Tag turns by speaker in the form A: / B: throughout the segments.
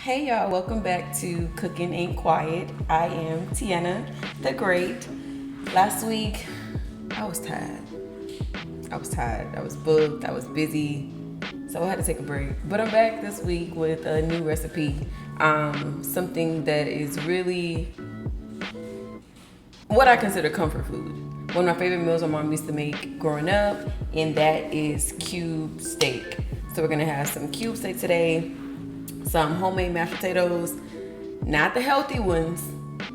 A: Hey y'all, welcome back to Cookin Ain't Quiet. I am Tiana the Great. Last week, I was tired. I was booked, I was busy, so I had to take a break. But I'm back this week with a new recipe. Something that is really what I consider comfort food. One of my favorite meals my mom used to make growing up, and that is cube steak. So we're gonna have some cube steak today, some homemade mashed potatoes, not the healthy ones,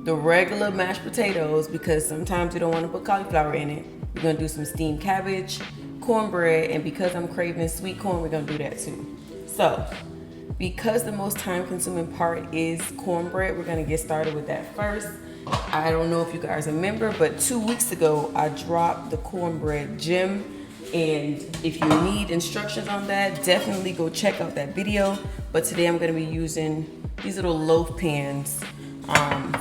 A: the regular mashed potatoes, because sometimes you don't want to put cauliflower in it. We're gonna do some steamed cabbage, cornbread, and because I'm craving sweet corn, we're gonna do that too. So, because the most time consuming part is cornbread, we're gonna get started with that first. I don't know if you guys remember, but 2 weeks ago, I dropped the cornbread gem. And if you need instructions on that, definitely go check out that video. But today I'm gonna be using these little loaf pans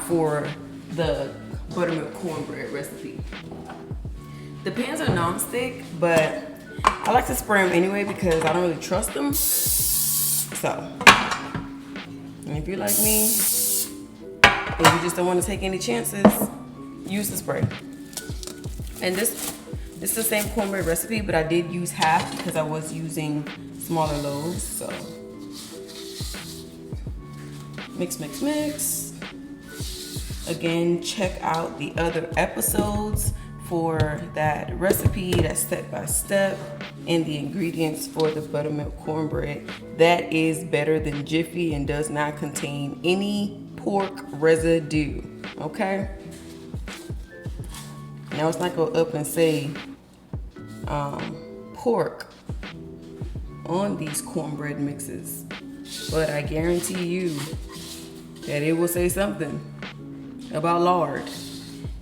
A: for the buttermilk cornbread recipe. The pans are non-stick, but I like to spray them anyway because I don't really trust them. So, and if you're like me, and you just don't want to take any chances, use the spray. And this is the same cornbread recipe, but I did use half because I was using smaller loaves. So mix, mix, mix. Again, check out the other episodes for that recipe, that's step by step, and the ingredients for the buttermilk cornbread. That is better than Jiffy and does not contain any pork residue, okay? Now let's not go up and say pork on these cornbread mixes, but I guarantee you that it will say something about lard,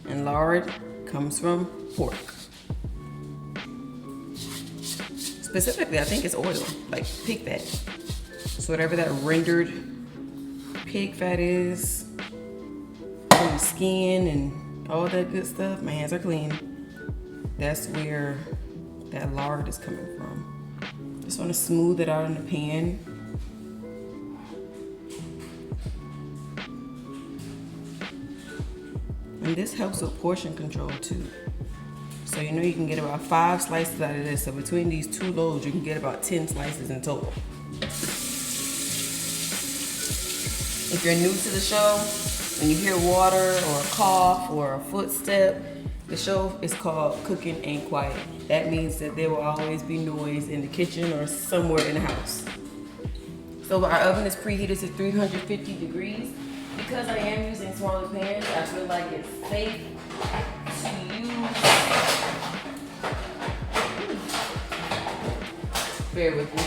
A: and lard comes from pork. Specifically, I think it's oil, like pig fat. So whatever that rendered pig fat is, from the skin and all that good stuff, my hands are clean. That's where that lard is coming from. Just want to smooth it out in the pan. And this helps with portion control too. So you know you can get about 5 slices out of this. So between these 2 loaves, you can get about 10 slices in total. If you're new to the show, when you hear water or a cough or a footstep, the show is called Cookin Ain't Quiet. That means that there will always be noise in the kitchen or somewhere in the house. So our oven is preheated to 350 degrees. Because I am using smaller pans, I feel like it's safe to use. Bear with me.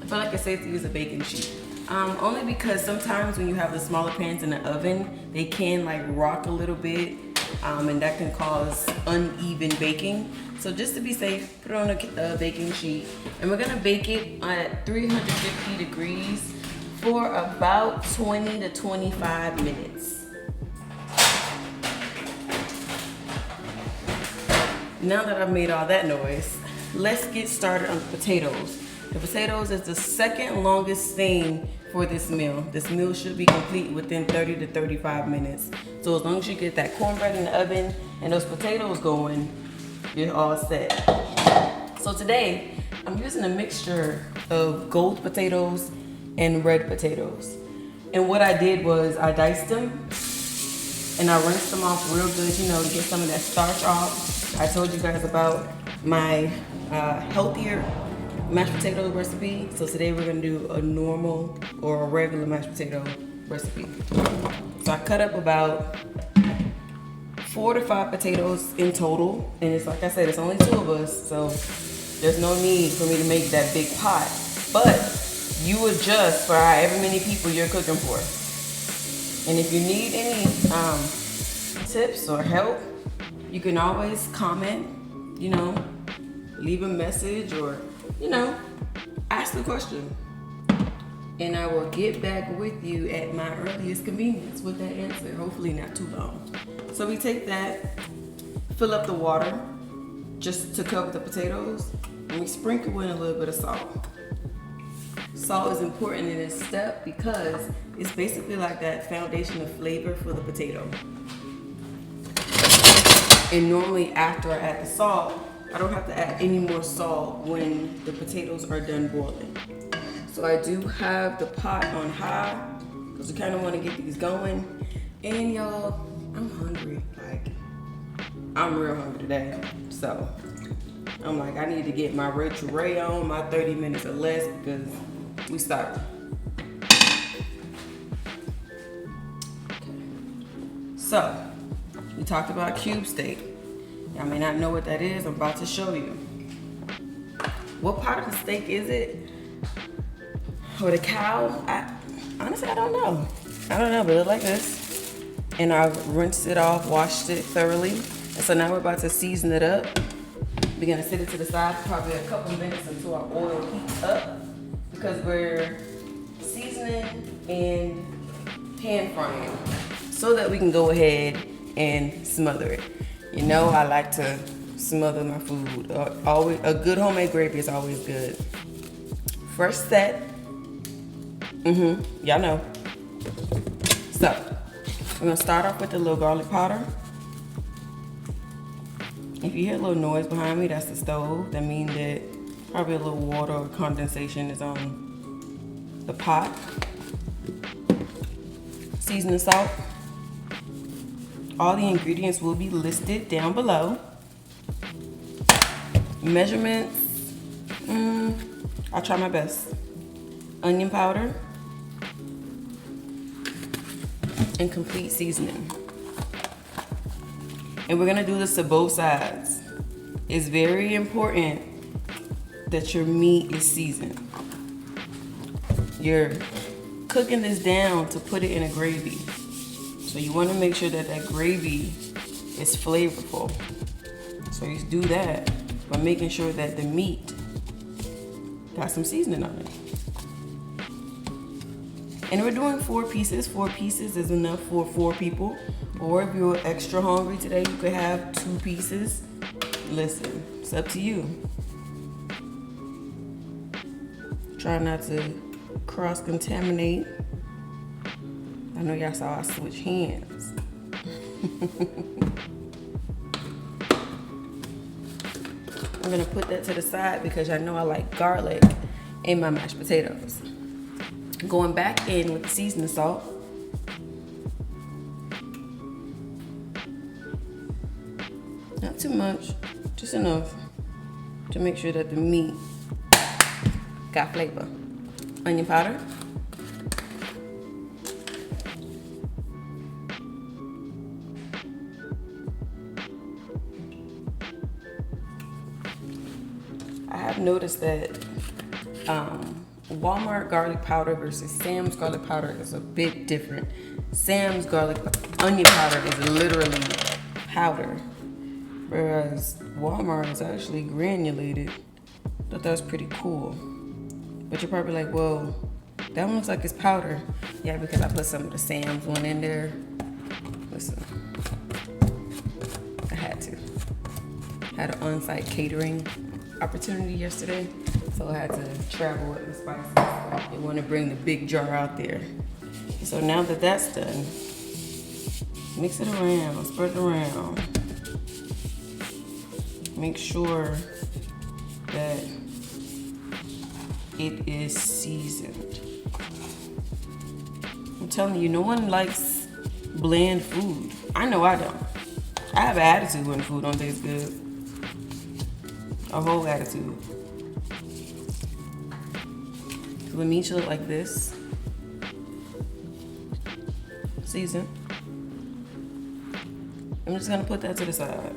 A: I feel like it's safe to use a baking sheet. Only because sometimes when you have the smaller pans in the oven, they can like rock a little bit, and that can cause uneven baking. So just to be safe, put it on a baking sheet, and we're gonna bake it at 350 degrees for about 20 to 25 minutes. Now that I've made all that noise, let's get started on the potatoes. The potatoes is the second longest thing for this meal. This meal should be complete within 30 to 35 minutes. So as long as you get that cornbread in the oven and those potatoes going, you're all set. So today, I'm using a mixture of gold potatoes and red potatoes. And what I did was I diced them and I rinsed them off real good, you know, to get some of that starch off. I told you guys about my healthier mashed potato recipe. So today we're gonna do a normal or a regular mashed potato recipe. So I cut up about 4 to 5 potatoes in total. And it's like I said, it's only 2 of us, so there's no need for me to make that big pot. But you adjust for however many people you're cooking for. And if you need any tips or help, you can always comment, you know, leave a message or, you know, ask the question. And I will get back with you at my earliest convenience with that answer, hopefully not too long. So we take that, fill up the water just to cover the potatoes, And we sprinkle in a little bit of salt. Salt is important in this step because it's basically like that foundation of flavor for the potato. And normally after I add the salt, I don't have to add any more salt when the potatoes are done boiling. So I do have the pot on high because we kind of want to get these going. And y'all, I'm hungry. Like, I'm real hungry today. So I'm like, I need to get my Rachel Ray on, my 30 minutes or less, because we started. Okay. So we talked about cube steak. Y'all may not know what that is. I'm about to show you. What part of the steak is it? Or the cow? Honestly, I don't know. I don't know, but it look like this. And I've rinsed it off, washed it thoroughly. And so now we're about to season it up. We're gonna sit it to the side for probably a couple minutes until our oil heats up, because we're seasoning and pan frying so that we can go ahead and smother it. You know, I like to smother my food. Always, a good homemade gravy is always good. First set. Y'all know. So, we're gonna start off with the little garlic powder. If you hear a little noise behind me, that's the stove. That means that probably a little water or condensation is on the pot. Seasoning salt. All the ingredients will be listed down below. Measurements, I'll try my best. Onion powder. And complete seasoning. And we're gonna do this to both sides. It's very important that your meat is seasoned. You're cooking this down to put it in a gravy. So you wanna make sure that that gravy is flavorful. So you do that by making sure that the meat got some seasoning on it. And we're doing 4 pieces. 4 pieces is enough for 4 people. Or if you're extra hungry today, you could have 2 pieces. Listen, it's up to you. Try not to cross-contaminate. I know y'all saw I switch hands. I'm gonna put that to the side because I know I like garlic in my mashed potatoes. Going back in with the seasoning salt. Not too much, just enough to make sure that the meat got flavor. Onion powder. I have noticed that Walmart garlic powder versus Sam's garlic powder is a bit different. Sam's onion powder is literally powder, whereas Walmart is actually granulated. Thought that was pretty cool. But you're probably like, well, that one looks like it's powder. Yeah, because I put some of the Sam's one in there. Listen, I had to. Had an on-site catering opportunity yesterday, so I had to travel with the spices. They want to bring the big jar out there. So now that that's done, mix it around, spread it around. Make sure that it is seasoned. I'm telling you, no one likes bland food. I know I don't. I have an attitude when food don't taste good. A whole attitude. So the meat should look like this. Seasoned. I'm just gonna put that to the side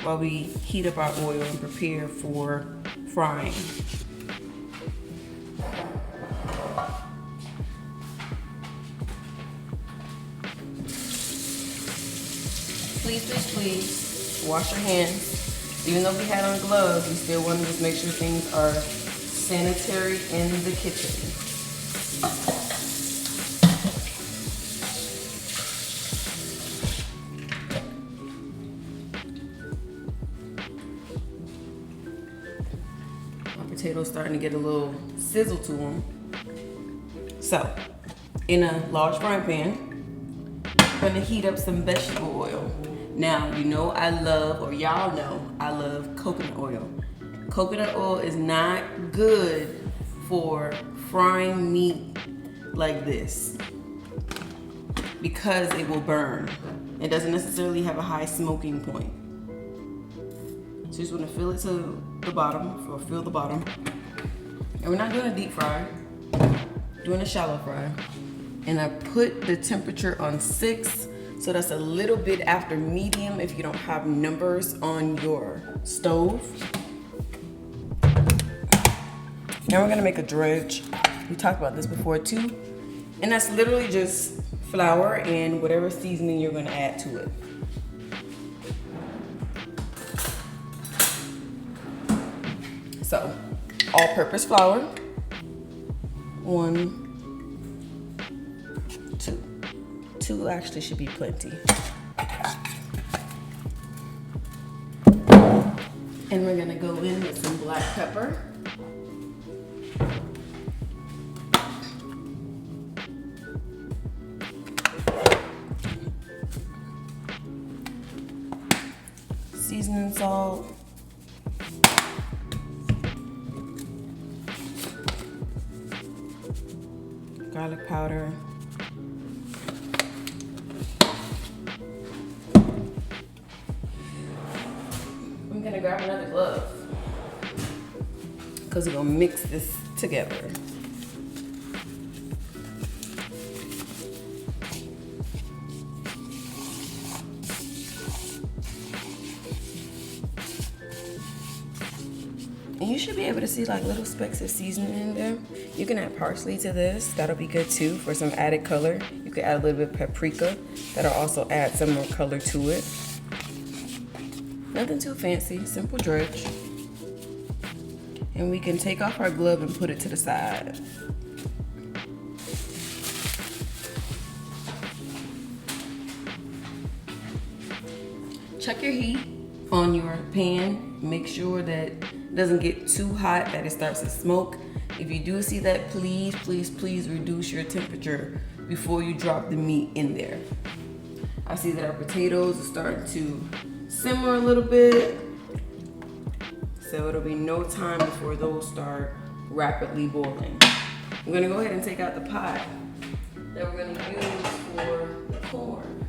A: while we heat up our oil and prepare for frying. Please wash your hands. Even though we had on gloves, we still want to just make sure things are sanitary in the kitchen. potatoes starting to get a little sizzle to them. So, in a large frying pan, I'm gonna heat up some vegetable oil. Now, you know I love, or y'all know, I love coconut oil. Coconut oil is not good for frying meat like this because it will burn. It doesn't necessarily have a high smoking point. So you just want to fill it to the bottom, or fill the bottom. And we're not doing a deep fry, doing a shallow fry. And I put the temperature on 6, so that's a little bit after medium if you don't have numbers on your stove. Now we're gonna make a dredge. We talked about this before too. And that's literally just flour and whatever seasoning you're gonna add to it. So, all-purpose flour. 1, 2. 2 actually should be plenty. And we're gonna go in with some black pepper. Seasoning salt. Garlic powder. I'm gonna grab another glove because we're gonna mix this together. And you should be able to see like little specks of seasoning in there. You can add parsley to this. That'll be good too for some added color. You could add a little bit of paprika. That'll also add some more color to it. Nothing too fancy, simple dredge. And we can take off our glove and put it to the side. Check your heat on your pan. Make sure that it doesn't get too hot that it starts to smoke. If you do see that, please, please, please reduce your temperature before you drop the meat in there. I see that our potatoes are starting to simmer a little bit. So it'll be no time before those start rapidly boiling. I'm gonna go ahead and take out the pot that we're gonna use for the corn.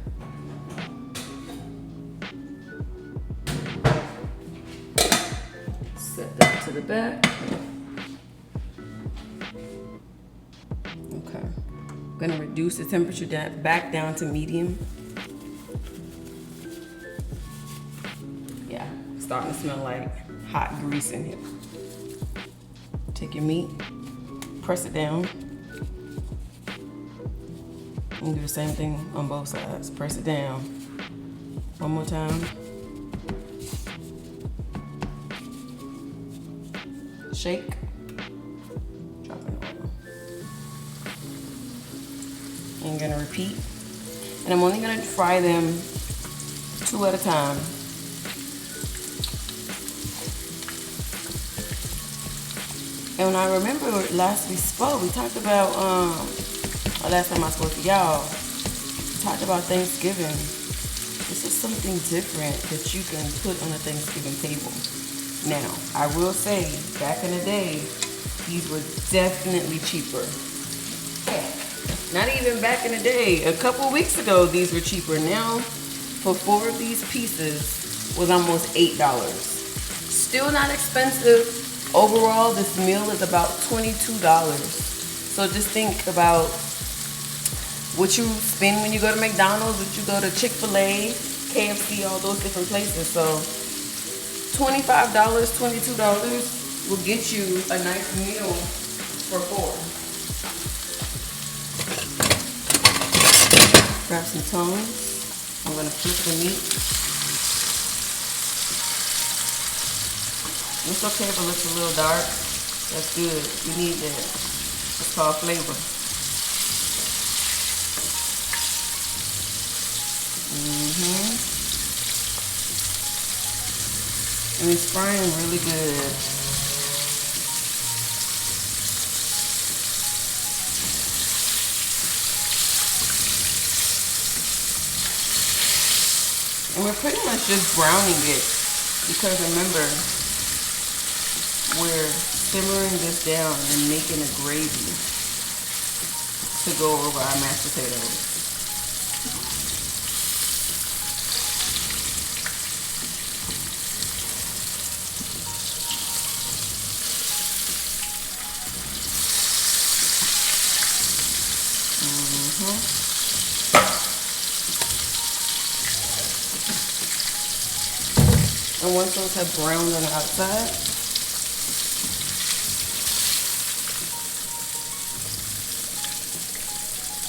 A: Set that to the back. Okay. I'm gonna reduce the temperature back down to medium. Yeah, starting to smell like hot grease in here. Take your meat, press it down. And do the same thing on both sides. Press it down. One more time. Shake. Drop in oil. And I'm gonna repeat. And I'm only gonna fry them 2 at a time. And when I remember last we spoke, we talked about, or last time I spoke to y'all, we talked about Thanksgiving. This is something different that you can put on a Thanksgiving table. Now, I will say, back in the day, these were definitely cheaper. Yeah, not even back in the day. A couple weeks ago, these were cheaper. Now, for 4 of these pieces was almost $8. Still not expensive. Overall, this meal is about $22. So just think about what you spend when you go to McDonald's, what you go to Chick-fil-A, KFC, all those different places. So $25, $22 will get you a nice meal for 4. Grab some tongs. I'm gonna flip the meat. It's okay if it looks a little dark. That's good. We need that. It's called flavor. And it's frying really good. And we're pretty much just browning it because remember, we're simmering this down and making a gravy to go over our mashed potatoes. And once those have browned on the outside,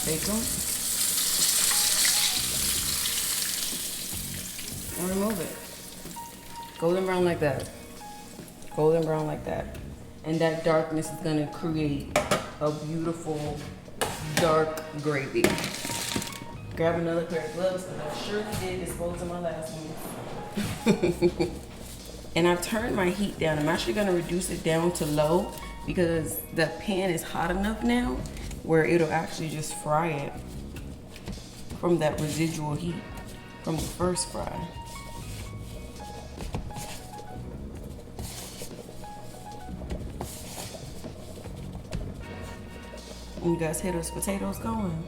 A: bake them and remove it. Golden brown like that. Golden brown like that. And that darkness is gonna create a beautiful dark gravy. Grab another pair of gloves because I sure did dispose of my last one. And I've turned my heat down. I'm actually gonna reduce it down to low because the pan is hot enough now where it'll actually just fry it from that residual heat from the first fry. And you guys hear those potatoes going?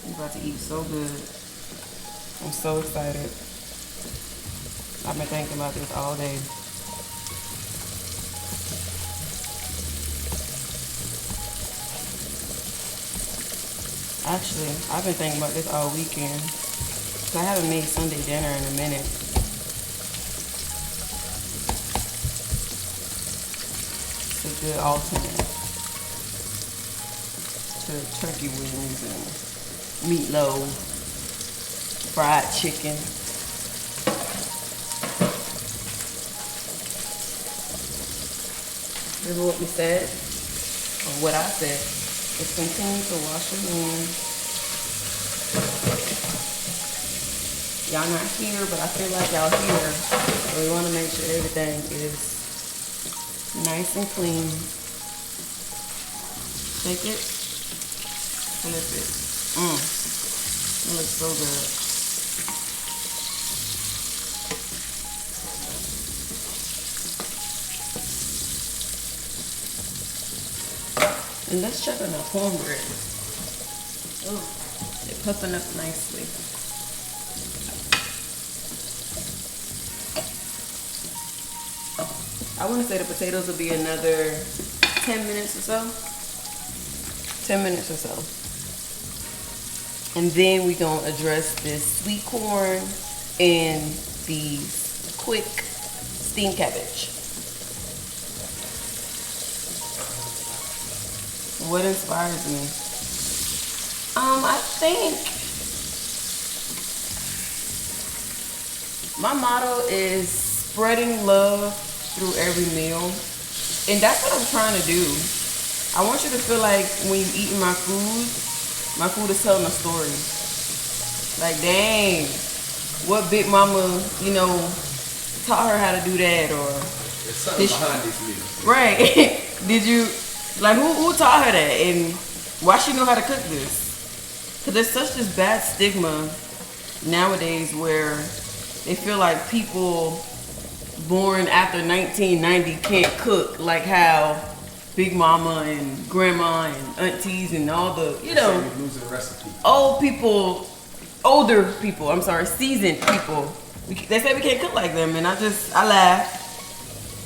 A: I'm about to eat so good. I'm so excited. I've been thinking about this all day. Actually, I've been thinking about this all weekend. So I haven't made Sunday dinner in a minute. It's a good alternate to turkey wings and meatloaf, fried chicken. Remember what we said, or what I said, is continue to wash your hands. Y'all not here, but I feel like y'all here. So we want to make sure everything is nice and clean. Shake it, flip it. It looks so good. And let's check on our cornbread. Oh, they're puffing up nicely. I want to say the potatoes will be another 10 minutes or so. 10 minutes or so. And then we're going to address this sweet corn and these quick steamed cabbage. What inspires me? I think my motto is spreading love through every meal. And that's what I'm trying to do. I want you to feel like when you're eating my food is telling a story. Like, dang, what Big Mama, taught her how to do that, or
B: there's something behind these meals.
A: Right. Did you, like, who taught her that, and why she know how to cook this? Because there's such this bad stigma nowadays where they feel like people born after 1990 can't cook, like how Big Mama and Grandma and aunties and all the,
B: losing recipe.
A: older people, seasoned people. They say we can't cook like them, and I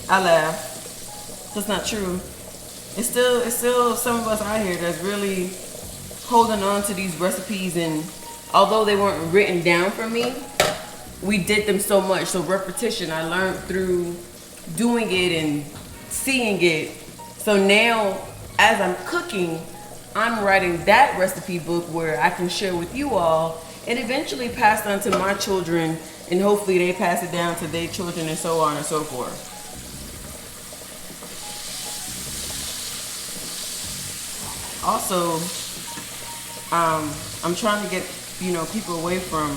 A: laugh. That's not true. It's still some of us out here that's really holding on to these recipes, and although they weren't written down for me, we did them so much. So repetition, I learned through doing it and seeing it. So now, as I'm cooking, I'm writing that recipe book where I can share with you all and eventually pass on to my children, and hopefully they pass it down to their children and so on and so forth. Also, I'm trying to get, people away from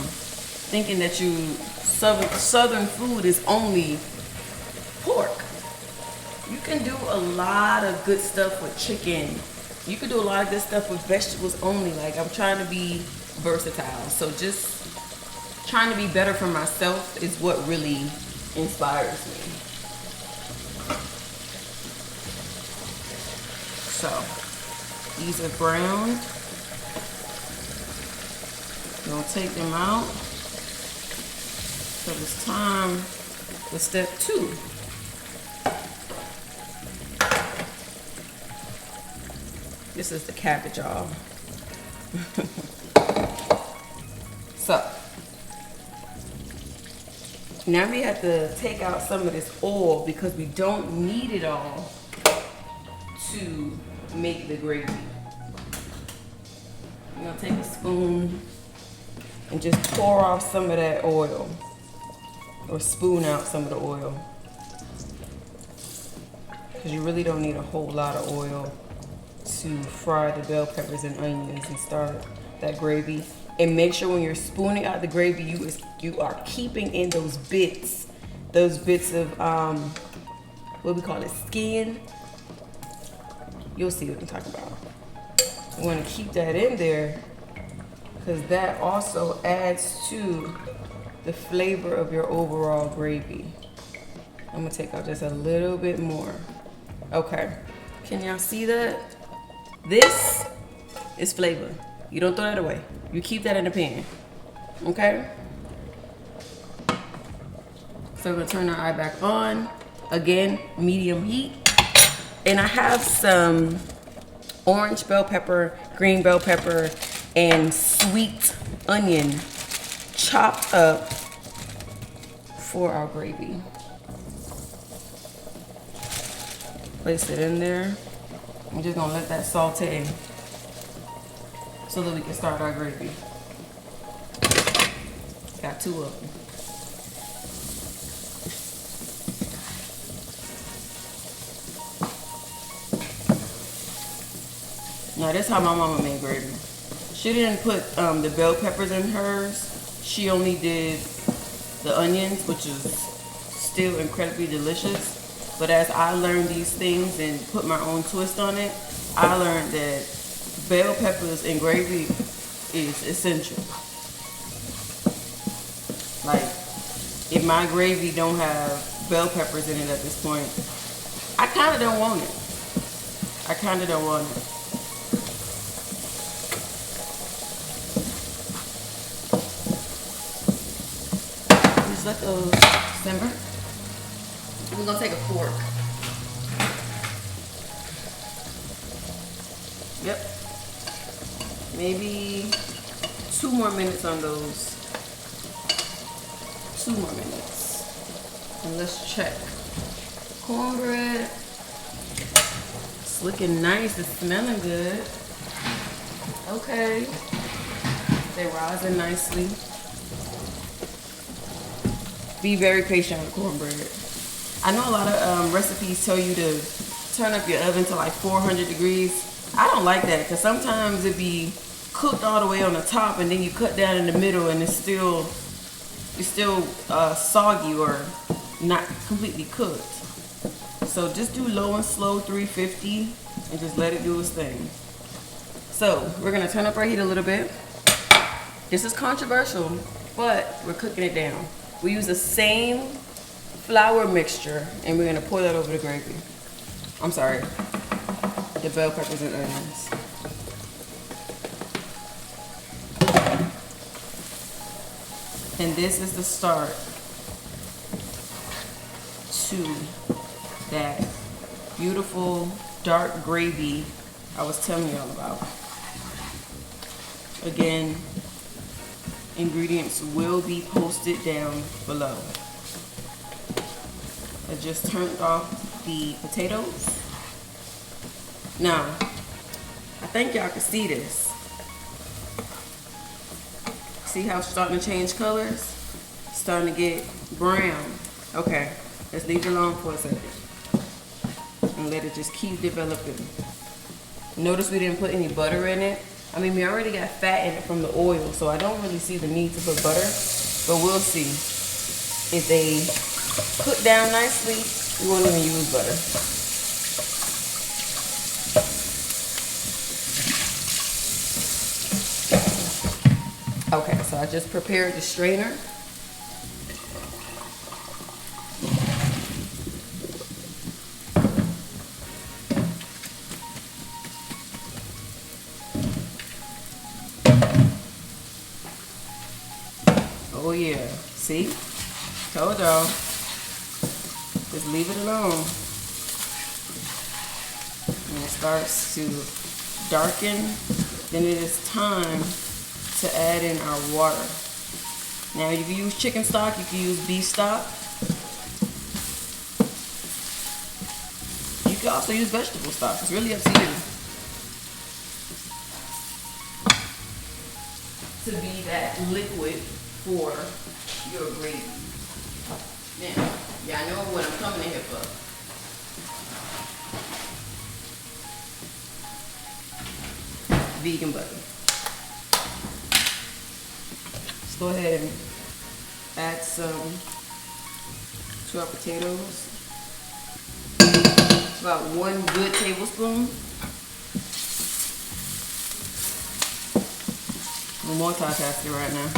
A: thinking that Southern food is only pork. You can do a lot of good stuff with chicken. You can do a lot of good stuff with vegetables only. Like, I'm trying to be versatile. So just trying to be better for myself is what really inspires me. So these are browned. We're gonna take them out. So it's time for step 2. This is the cabbage, y'all. So now we have to take out some of this oil because we don't need it all to make the gravy. I'm gonna take a spoon and just pour off some of that oil, or spoon out some of the oil, because you really don't need a whole lot of oil to fry the bell peppers and onions and start that gravy. And make sure when you're spooning out the gravy, you are keeping in those bits of what we call it, skin. You'll see what I'm talking about. You want to keep that in there because that also adds to the flavor of your overall gravy. I'm gonna take out just a little bit more. Okay, can y'all see that? This is flavor. You don't throw that away. You keep that in the pan, okay? So we're gonna turn our eye back on. Again, medium heat. And I have some orange bell pepper, green bell pepper, and sweet onion chopped up for our gravy. Place it in there. I'm just gonna let that saute so that we can start our gravy. Got 2 of them. Now this is how my mama made gravy. She didn't put the bell peppers in hers. She only did the onions, which is still incredibly delicious. But as I learned these things and put my own twist on it, I learned that bell peppers in gravy is essential. Like, if my gravy don't have bell peppers in it at this point, I kind of don't want it. I kind of don't want it. Just let those simmer. We're gonna take a fork. Yep. Maybe 2 more minutes on those. 2 more minutes. And let's check. Cornbread. It's looking nice. It's smelling good. Okay. They're rising nicely. Be very patient with cornbread. I know a lot of recipes tell you to turn up your oven to like 400 degrees. I don't like that because sometimes it be cooked all the way on the top and then you cut down in the middle and it's still soggy or not completely cooked. So just do low and slow 350 and just let it do its thing. So we're gonna turn up our heat a little bit. This is controversial, but we're cooking it down. We use the same flour mixture and we're gonna pour that over the gravy. I'm sorry, the bell peppers and onions. And this is the start to that beautiful dark gravy I was telling y'all about. Again, ingredients will be posted down below. I just turned off the potatoes. Now, I think y'all can see this. See how it's starting to change colors? It's starting to get brown. Okay, let's leave it alone for a second. And let it just keep developing. Notice we didn't put any butter in it. I mean, we already got fat in it from the oil, so I don't really see the need to put butter. But we'll see. If they cook down nicely, we won't even use butter. Okay, so I just prepared the strainer. Oh yeah, see? Told y'all. Just leave it alone. When it starts to darken, then it is time to add in our water. Now if you use chicken stock, you can use beef stock. You can also use vegetable stock. It's really up to you. To be that liquid for your gravy. Now, y'all know what I'm coming in here for. Vegan butter. Let's go ahead and add some to our potatoes. It's about 1 good tablespoon. I'm multitasking right now.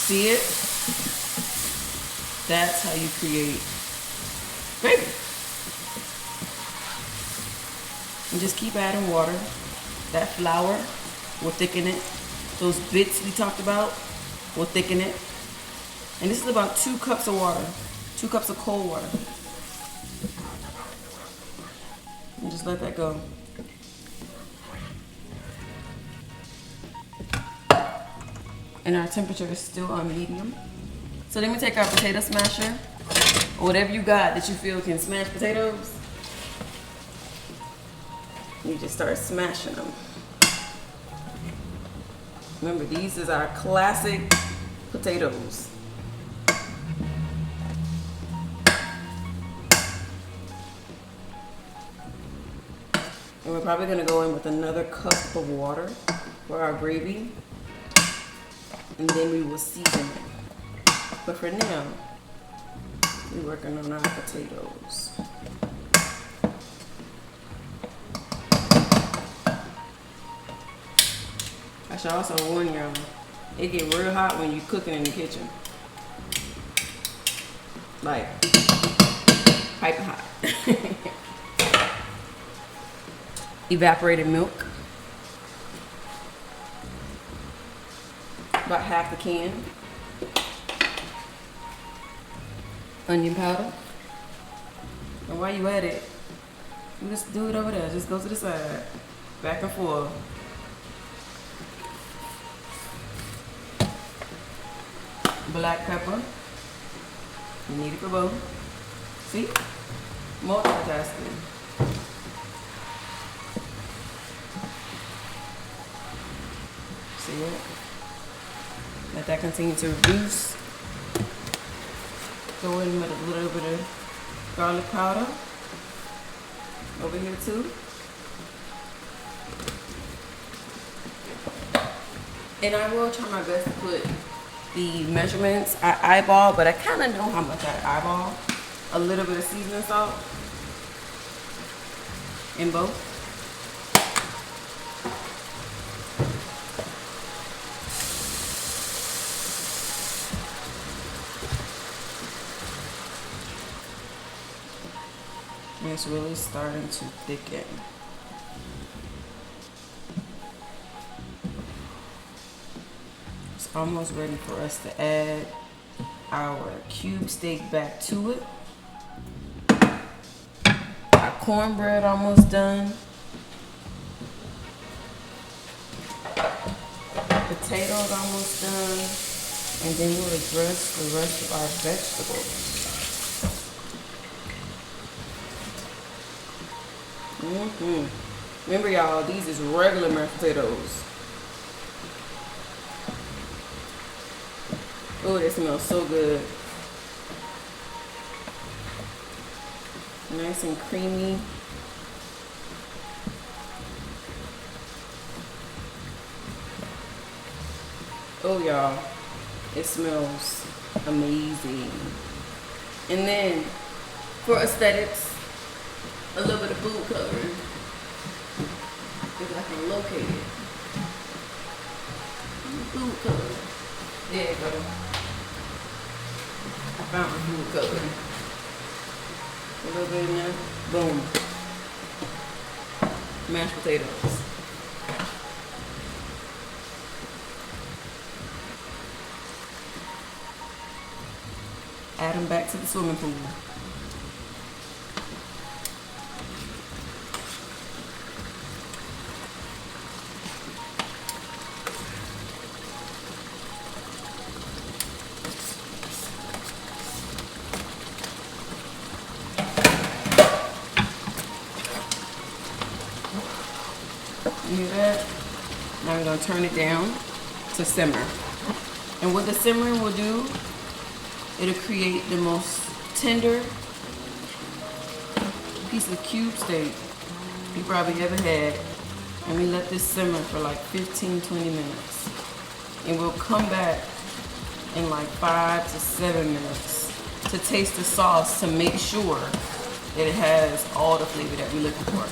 A: See it? That's how you create gravy. And just keep adding water. That flour will thicken it. Those bits we talked about will thicken it. And this is about 2 cups of water. 2 cups of cold water. And just let that go. And our temperature is still on medium. So then we take our potato smasher, or whatever you got that you feel can smash potatoes. You just start smashing them. Remember, these is our classic potatoes. And we're probably gonna go in with another cup of water for our gravy. And then we will season it. But for now, we're working on our potatoes. I should also warn y'all, it get real hot when you're cooking in the kitchen. Like, piping hot. Evaporated milk. About half the can. Onion powder. And while you at it, you just do it over there. Just go to the side. Back and forth. Black pepper. You need it for both. See? Multitasking. See it? Let that continue to reduce. Go in with a little bit of garlic powder over here too. And I will try my best to put the measurements. I eyeball, but I kind of know how much I eyeball. A little bit of seasoning salt in both. And it's really starting to thicken. It's almost ready for us to add our cube steak back to it. Our cornbread almost done. Potatoes almost done. And then we'll address the rest of our vegetables. Remember y'all, these is regular mashed potatoes. Oh, they smell so good. Nice and creamy. Oh y'all, it smells Amazing. And then for aesthetics, a little bit of food coloring. If I can locate it. Food coloring. There you go. I found my food coloring. A little bit in there. Boom. Mashed potatoes. Add them back to the swimming pool. You hear that? Now we're going to turn it down to simmer. And what the simmering will do, it'll create the most tender piece of cube steak you probably ever had. And we let this simmer for like 15-20 minutes. And we'll come back in like 5 to 7 minutes to taste the sauce to make sure that it has all the flavor that we're looking for.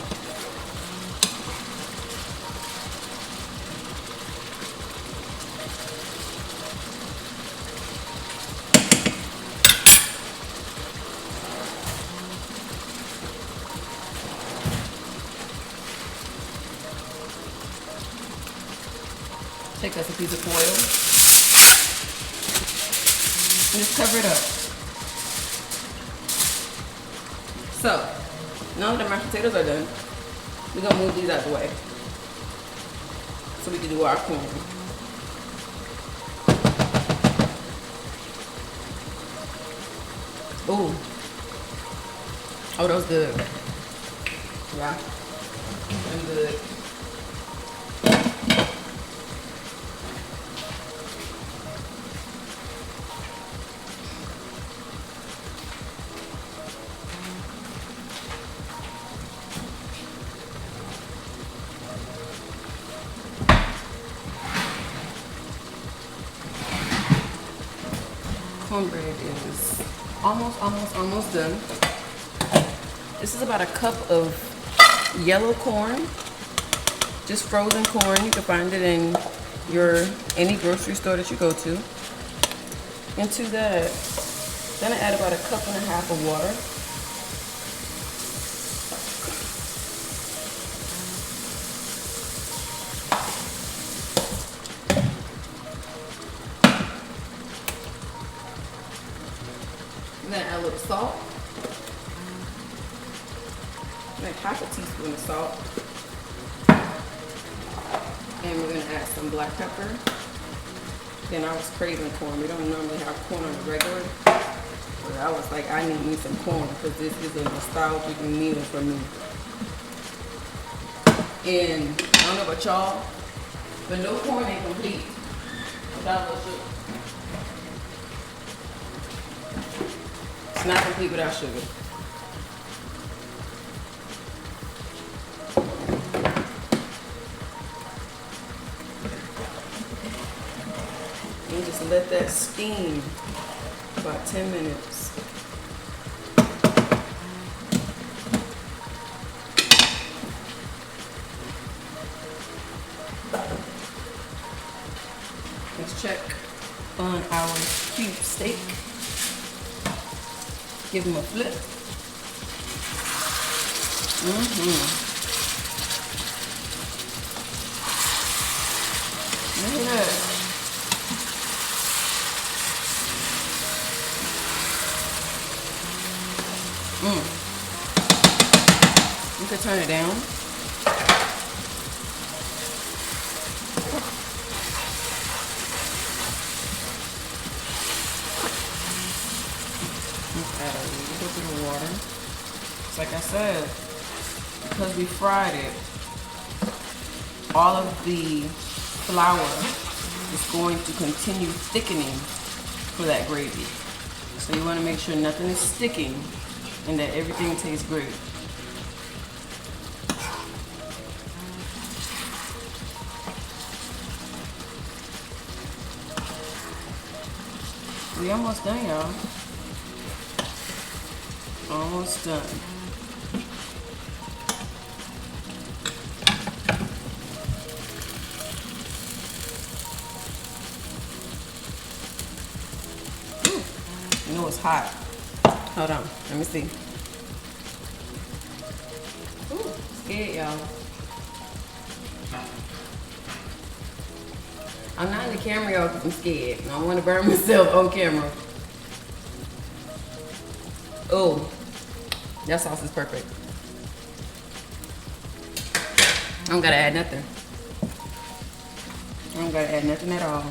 A: Take us a piece of foil and just cover it up. So, now that the mashed potatoes are done, we're gonna move these out of the way so we can do our corn. Ooh. Oh, that was good. Yeah, I'm good. Cornbread is almost done. This is about a cup of yellow corn, just frozen corn. You can find it in any grocery store that you go to. Into that, then I add about a cup and a half of water. Then add a little salt, like half a teaspoon of salt, and we're gonna add some black pepper. Then I was craving corn. We don't normally have corn on the regular, but I was like, I need me some corn because this is a nostalgic meal for me. And I don't know about y'all, but no corn ain't complete without no sugar. It's not complete without sugar. And just let that steam about 10 minutes. Let's check on our cube steak. Give them a flip. Look at that. You can turn it down. Add a little bit of water. It's like I said, because we fried it, all of the flour is going to continue thickening for that gravy. So you want to make sure nothing is sticking and that everything tastes great. We almost done, y'all. Almost done. You know it's hot. Hold on, let me see. Ooh, scared, y'all. I'm not in the camera, y'all, because I'm scared. I don't want to burn myself on camera. Oh, that sauce is perfect. I don't gotta add nothing. I don't gotta add nothing at all.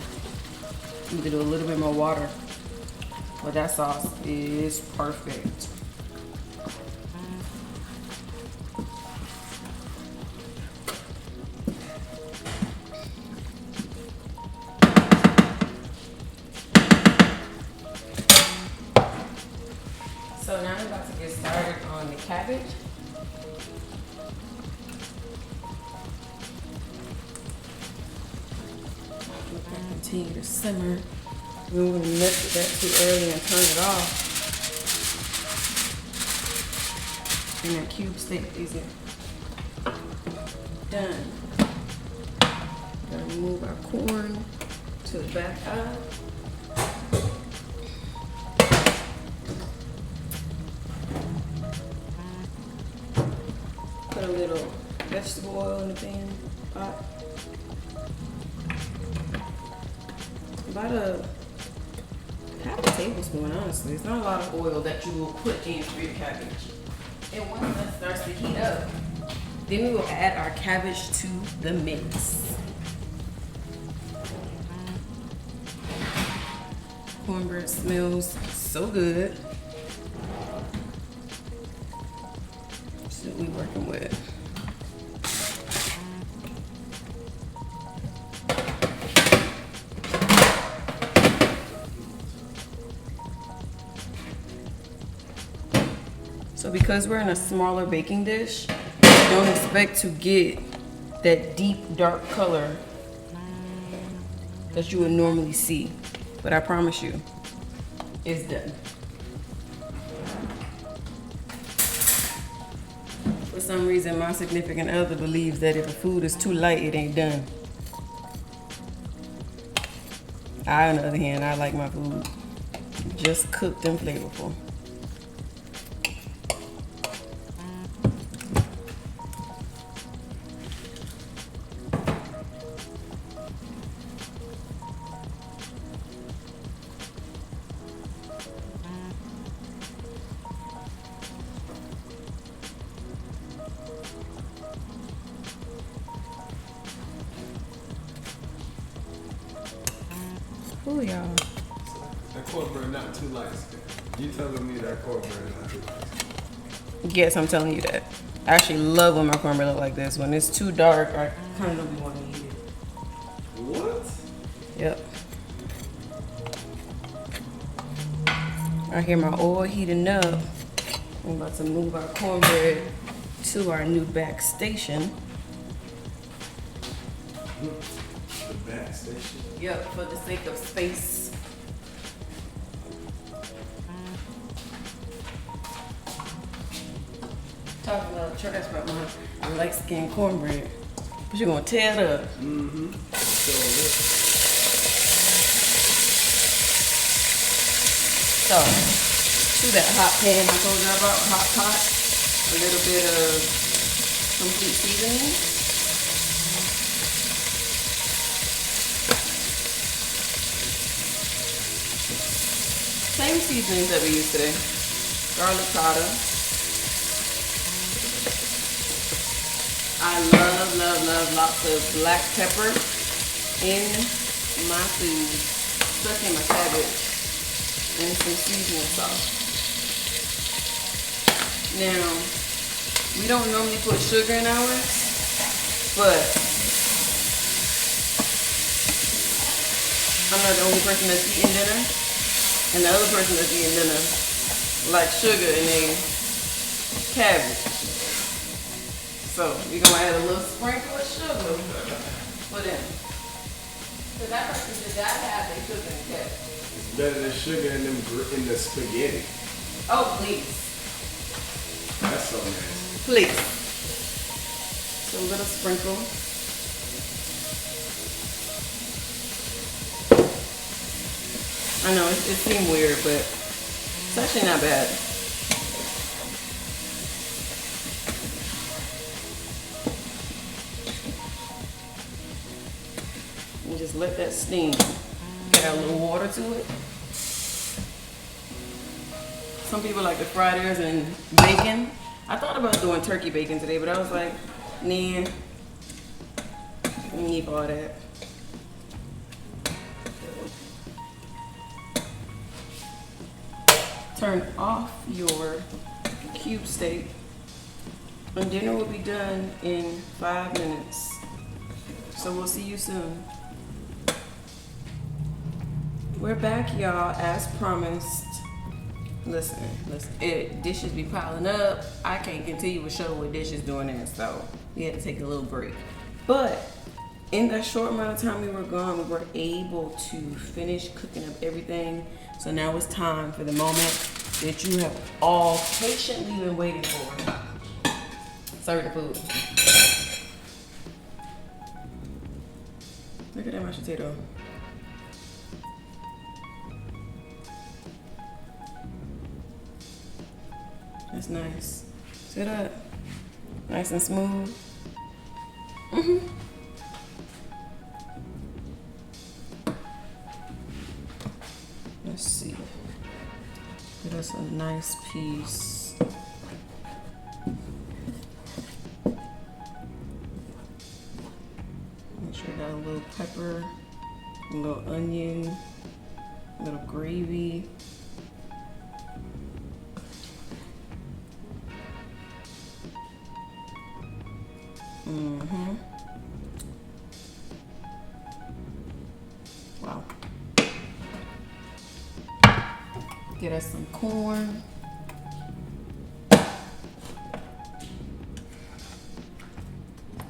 A: I'm gonna do a little bit more water. But that sauce is perfect. So now I'm about to get started on the cabbage. Continue to simmer. We don't want to mess with that too early and turn it off. And that cube steak is done. Gotta move our corn to the back eye. Put a little vegetable oil in the pan pot. About a half a tablespoon, honestly. It's not a lot of oil that you will put in for your cabbage. And once that starts to heat up, then we will add our cabbage to the mix. Cornbread smells so good. That's what we're working with. So because we're in a smaller baking dish, don't expect to get that deep dark color that you would normally see. But I promise you, it's done. For some reason, my significant other believes that if a food is too light, it ain't done. I, on the other hand, I like my food just cooked and flavorful. Ooh, y'all.
B: That cornbread not too light. You telling me that cornbread not too light?
A: Yes, I'm telling you that. I actually love when my cornbread look like this. When it's too dark, I kind of don't want to eat it.
B: What?
A: Yep. I hear my oil heating up. I'm about to move our cornbread to our new back station.
B: The back station?
A: Yep, for the sake of space. Talking about trash about my light-skinned cornbread. But you're gonna tear it up.
B: Mm-hmm.
A: So, to that hot pan I told you about, hot pot, a little bit of complete seasoning. Same seasonings that we used today. Garlic powder. I love lots of black pepper in my food, especially my cabbage, and some seasoning sauce. Now, we don't normally put sugar in ours, but I'm not the only person that's eating dinner. And the other person that's eating dinner likes sugar in their cabbage. So we're gonna add a little sprinkle of sugar for them. So that person did not have their sugar in cabbage.
B: It's better than sugar in in the spaghetti.
A: Oh, please.
B: That's so nasty.
A: Please. So a little sprinkle. I know it seemed weird, but it's actually not bad. And just let that steam. Add a little water to it. Some people like to fry theirs in bacon. I thought about doing turkey bacon today, but I was like, nah, I need all that. Turn off your cube steak, and dinner will be done in 5 minutes. So we'll see you soon. We're back, y'all, as promised. Listen, dishes be piling up. I can't continue a show with dishes doing that, so we had to take a little break. But in that short amount of time we were gone, we were able to finish cooking up everything. So now it's time for the moment that you have all patiently been waiting for. Serve the food. Look at that mashed potato. That's nice. See that? Nice and smooth. Let's see. Get us a nice piece. Make sure you got a little pepper, a little onion, a little gravy. Wow. Get us some corn.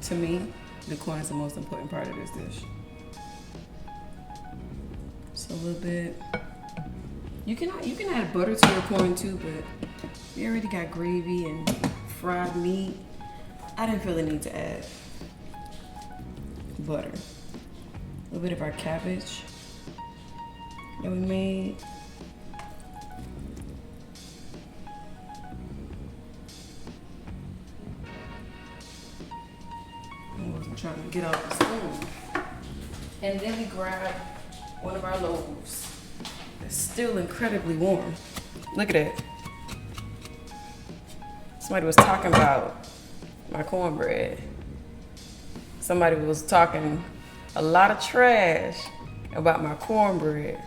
A: To me, the corn is the most important part of this dish. So a little bit. You can add butter to your corn too, but we already got gravy and fried meat. I didn't feel the need to add butter. A little bit of our cabbage that we made. I wasn't trying to get out the spoon. And then we grabbed one of our loaves that's still incredibly warm. Look at it. Somebody was talking about my cornbread. Somebody was talking a lot of trash about my cornbread.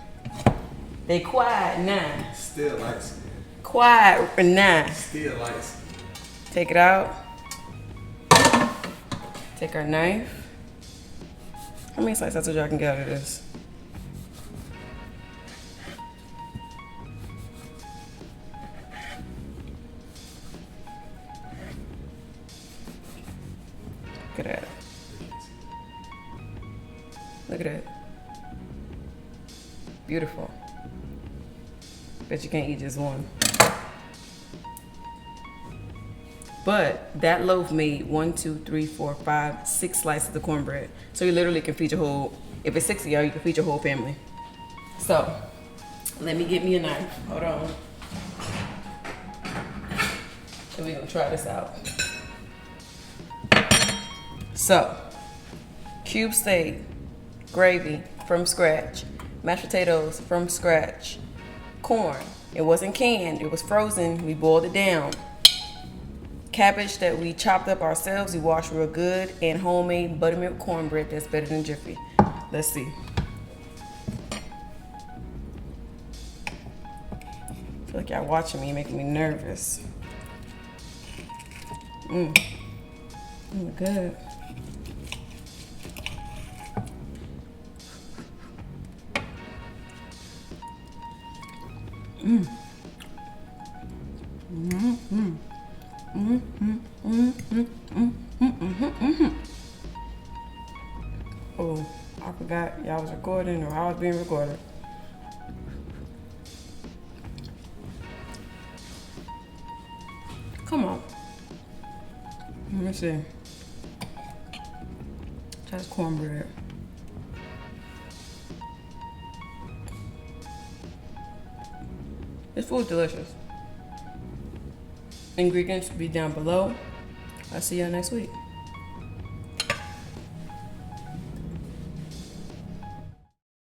A: They quiet now.
B: Still ice.
A: Quiet now.
B: Still ice.
A: Take it out. Take our knife. How many slices I told you I can get out of this? Look at that. Look at that. Beautiful. Bet you can't eat just one. But that loaf made 1, 2, 3, 4, 5, 6 slices of cornbread. So you literally can feed your whole, if it's 6 of y'all, you can feed your whole family. So, let me get me a knife. Hold on. And we're gonna try this out. So, cube steak, gravy from scratch, mashed potatoes from scratch, corn. It wasn't canned, it was frozen. We boiled it down. Cabbage that we chopped up ourselves, we washed real good, and homemade buttermilk cornbread that's better than Jiffy. Let's see. I feel like y'all watching me, making me nervous. Good. Oh, I forgot y'all was recording, or I was being recorded. Come on. Let me see. Try this cornbread. This food's delicious. Ingredients will be down below. I'll see y'all next week.